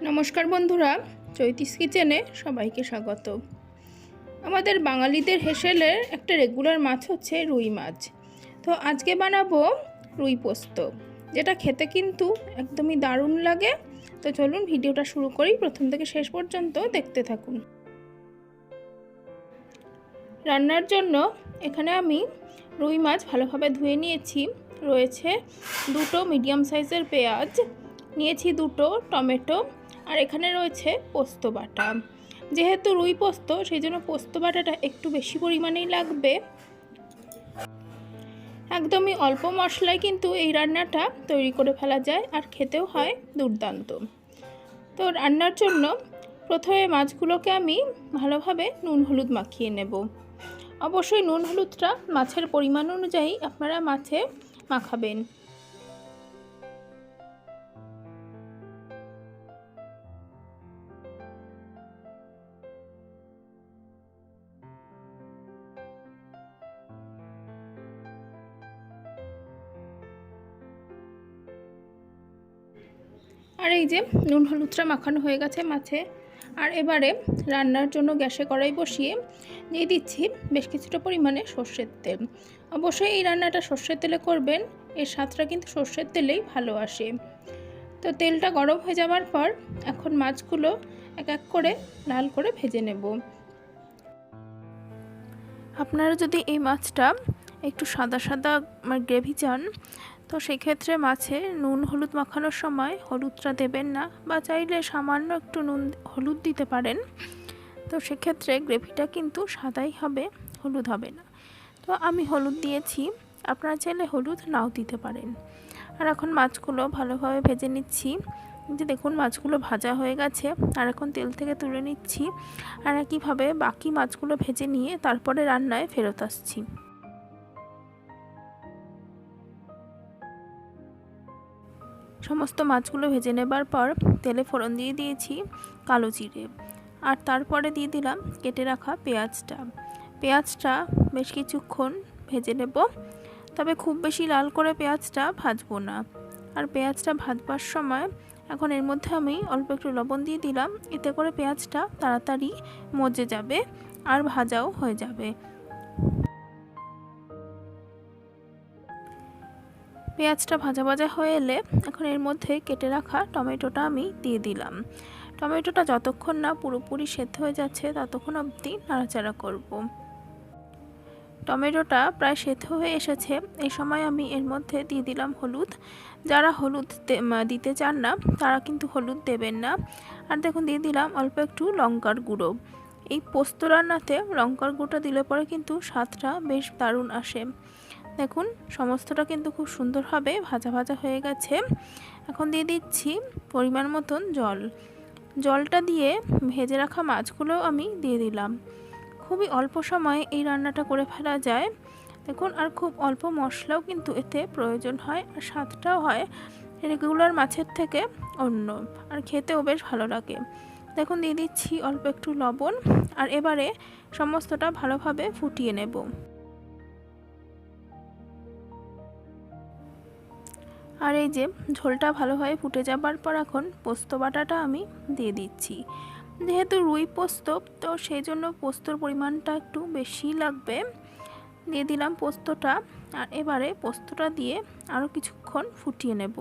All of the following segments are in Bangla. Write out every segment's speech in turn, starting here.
নমস্কার বন্ধুরা, চৈতিস কিচেনে সবাইকে স্বাগত। আমাদের বাঙালিদের হেসেলের একটা রেগুলার মাছ হচ্ছে রুই মাছ। তো আজকে বানাবো রুই পোস্ত, যেটা খেতে কিন্তু একদমই দারুণ লাগে। তো চলুন ভিডিওটা শুরু করি, প্রথম থেকে শেষ পর্যন্ত দেখতে থাকুন। রান্নার জন্য এখানে আমি রুই মাছ ভালোভাবে ধুয়ে নিয়েছি। রয়েছে দুটো মিডিয়াম সাইজের পেঁয়াজ, নিয়েছি দুটো টমেটো, আর এখানে রয়েছে পোস্ত বাটা। যেহেতু রুই পোস্ত, সেই জন্য পোস্ত বাটাটা একটু বেশি পরিমাণেই লাগবে। একদমই অল্প মশলায় কিন্তু এই রান্নাটা তৈরি করে ফেলা যায়, আর খেতেও হয় দুর্দান্ত। তো রান্নার জন্য প্রথমে মাছগুলোকে আমি ভালোভাবে নুন হলুদ মাখিয়ে নেব। অবশ্যই নুন হলুদটা মাছের পরিমাণ অনুযায়ী আপনারা মাছে মাখাবেন। আর এই যে নুন হলুদটা মাখানো হয়ে গেছে মাছে। আর এবারে রান্নার জন্য গ্যাসে কড়াই বসিয়ে দিয়ে দিচ্ছি বেশ কিছুটা পরিমাণে সর্ষের তেল। অবশ্যই এই রান্নাটা সর্ষের তেলে করবেন, এর স্বাদটা কিন্তু সর্ষের তেলেই ভালো আসে। তো তেলটা গরম হয়ে যাওয়ার পর এখন মাছগুলো এক এক করে লাল করে ভেজে নেব। আপনারা যদি এই মাছটা একটু সাদা সাদা গ্রেভি চান, তো সেক্ষেত্রে মাছে নুন হলুদ মাখানোর সময় হলুদটা দেবেন না, বা চাইলে সামান্য একটু নুন হলুদ দিতে পারেন। তো সেক্ষেত্রে গ্রেভিটা কিন্তু সাদাই হবে, হলুদ হবে না। তো আমি হলুদ দিয়েছি, আপনারা চাইলে হলুদ নাও দিতে পারেন। আর এখন মাছগুলো ভালোভাবে ভেজে নিচ্ছি। যে দেখুন মাছগুলো ভাজা হয়ে গেছে, আর এখন তেল থেকে তুলে নিচ্ছি। আর একইভাবে বাকি মাছগুলো ভেজে নিয়ে তারপরে রান্নায় ফেরত আসছি। সমস্ত মাছগুলো ভেজে নেবার পর তেলে ফোড়ন দিয়ে দিয়েছি কালো জিরে, আর তারপরে দিয়ে দিলাম কেটে রাখা পেঁয়াজটা বেশ কিছুক্ষণ ভেজে নেব। তবে খুব বেশি লাল করে পেঁয়াজটা ভাজবো না। আর পেঁয়াজটা ভাজবার সময় এখন এর মধ্যে আমি অল্প একটু লবণ দিয়ে দিলাম, এতে করে পেঁয়াজটা তাড়াতাড়ি মজে যাবে আর ভাজাও হয়ে যাবে। পেঁয়াজটা ভাজা ভাজা হয়ে এলে এখন এর মধ্যে কেটে রাখা টমেটোটা আমি দিয়ে দিলাম। টমেটোটা যতক্ষণ না পুরোপুরি সেদ্ধ হয়ে যাচ্ছে ততক্ষণ অবধি নাড়াচাড়া করব। টমেটোটা প্রায় সেদ্ধ হয়ে এসেছে, এই সময় আমি এর মধ্যে দিয়ে দিলাম হলুদ। যারা হলুদ দিতে চান না তারা কিন্তু হলুদ দেবেন না। আর দেখুন দিয়ে দিলাম অল্প একটু লঙ্কার গুঁড়ো। এই পোস্ত রান্নাতে লঙ্কার গুঁড়োটা দিলে পরে কিন্তু স্বাদটা বেশ দারুণ আসে। দেখুন সমস্তটা কিন্তু খুব সুন্দরভাবে ভাজা ভাজা হয়ে গেছে। এখন দিয়ে দিচ্ছি পরিমাণ মতন জলটা দিয়ে ভেজে রাখা মাছগুলো আমি দিয়ে দিলাম। খুবই অল্প সময়ে এই রান্নাটা করে ফেলা যায়। দেখুন আর খুব অল্প মশলাও কিন্তু এতে প্রয়োজন হয়, আর স্বাদটাও হয় রেগুলার মাছের থেকে অন্য, আর খেতেও বেশ ভালো লাগে। দেখুন দিয়ে দিচ্ছি অল্প একটু লবণ, আর এবারে সমস্তটা ভালোভাবে ফুটিয়ে নেব। আর এই যে ঝোলটা ভালোভাবে ফুটে যাবার পর এখন পোস্ত বাটাটা আমি দিয়ে দিচ্ছি। যেহেতু রুই পোস্ত, তো সেই জন্য পোস্তর পরিমাণটা একটু বেশি লাগবে। দিয়ে দিলাম পোস্তটা, আর এবারে পোস্তটা দিয়ে আরও কিছুক্ষণ ফুটিয়ে নেব।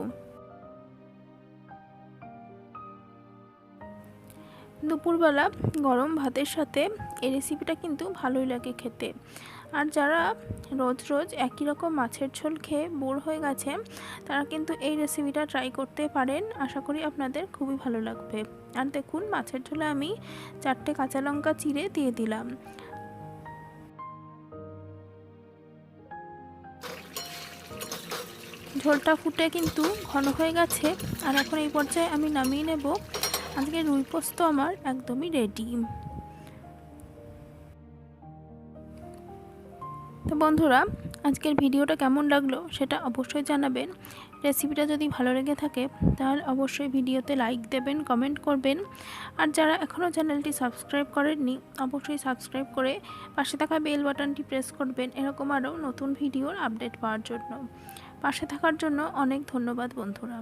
দুপুরবেলা গরম ভাতের সাথে এই রেসিপিটা কিন্তু ভালোই লাগে খেতে। আর যারা রোজ রোজ একই রকম মাছের ঝোল খেয়ে বোর হয়ে গেছে, তারা কিন্তু এই রেসিপিটা ট্রাই করতে পারেন। আশা করি আপনাদের খুবই ভালো লাগবে। আর দেখুন মাছের ঝোলে আমি 4টে কাঁচা লঙ্কা চিড়ে দিয়ে দিলাম। ঝোলটা ফুটে কিন্তু ঘন হয়ে গেছে, আর এখন এই পর্যায়ে আমি নামিয়ে নেব। আজকে রুই পোস্ত আমার একদমই রেডি। তো বন্ধুরা, আজকের ভিডিওটা কেমন লাগলো সেটা অবশ্যই জানাবেন। রেসিপিটা যদি ভালো লেগে থাকে তাহলে অবশ্যই ভিডিওতে লাইক দেবেন, কমেন্ট করবেন। আর যারা এখনও চ্যানেলটি সাবস্ক্রাইব করেননি, অবশ্যই সাবস্ক্রাইব করে পাশে থাকা বেল বাটনটি প্রেস করবেন, এরকম আরও নতুন ভিডিওর আপডেট পাওয়ার জন্য। পাশে থাকার জন্য অনেক ধন্যবাদ বন্ধুরা।